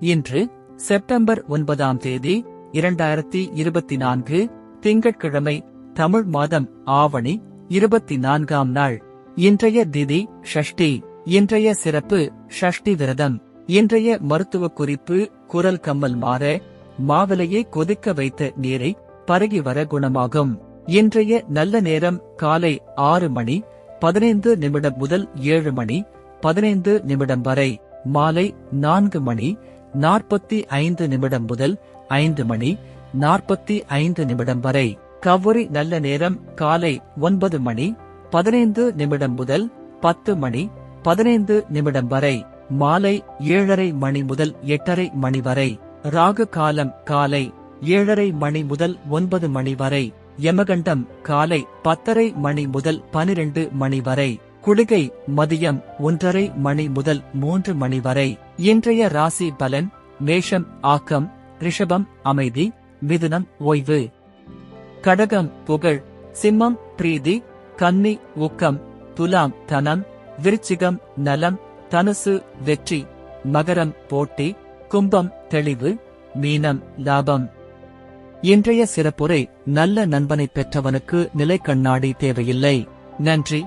இன்று செப்டம்பர் 9ஆம் தேதி 2024 திங்கட்கிழமை. தமிழ் மாதம் ஆவணி 24ஆம் நாள். இன்றைய திதி ஷஷ்டி. இன்றைய சிறப்பு ஷஷ்டி விரதம். இன்றைய மருத்துவ குறிப்பு குரல் கம்மல் மாற மாவிலையை கொதிக்க வைத்த நீரை பருகி வர குணமாகும். இன்றைய நல்ல நேரம் காலை 6 மணி 15 நிமிடம் முதல் 7 மணி 15 நிமிடம் வரை. மாலை 4 மணி 45 நிமிடம் முதல் 5 மணி 45 நிமிடம் வரை. கவுரி நல்ல நேரம் காலை 9 மணி 15 நிமிடம் முதல் 10 மணி 15 நிமிடம் வரை. மாலை 7:30 மணி முதல் 8:30 மணி வரை. ராகு காலம் காலை 7:30 மணி முதல் 9 மணி வரை. யமகண்டம் காலை 10:30 மணி முதல் 12 மணி வரை. குளிகை மதியம் 1:30 மணி முதல் 3 மணி வரை. இன்றைய ராசி பலன் மேஷம் ஆக்கம், ரிஷபம் அமைதி, மிதுனம் ஓய்வு, கடகம் புகழ், சிம்மம் பிரீதி, கன்னி ஊக்கம், துலாம் தனம், விருச்சிகம் நலம், தனுசு வெற்றி, மகரம் போட்டி, கும்பம் தெளிவு, மீனம் லாபம். இன்றைய சிறப்புரை நல்ல நண்பனை பெற்றவனுக்கு நிலை கண்ணாடி தேவையில்லை. நன்றி.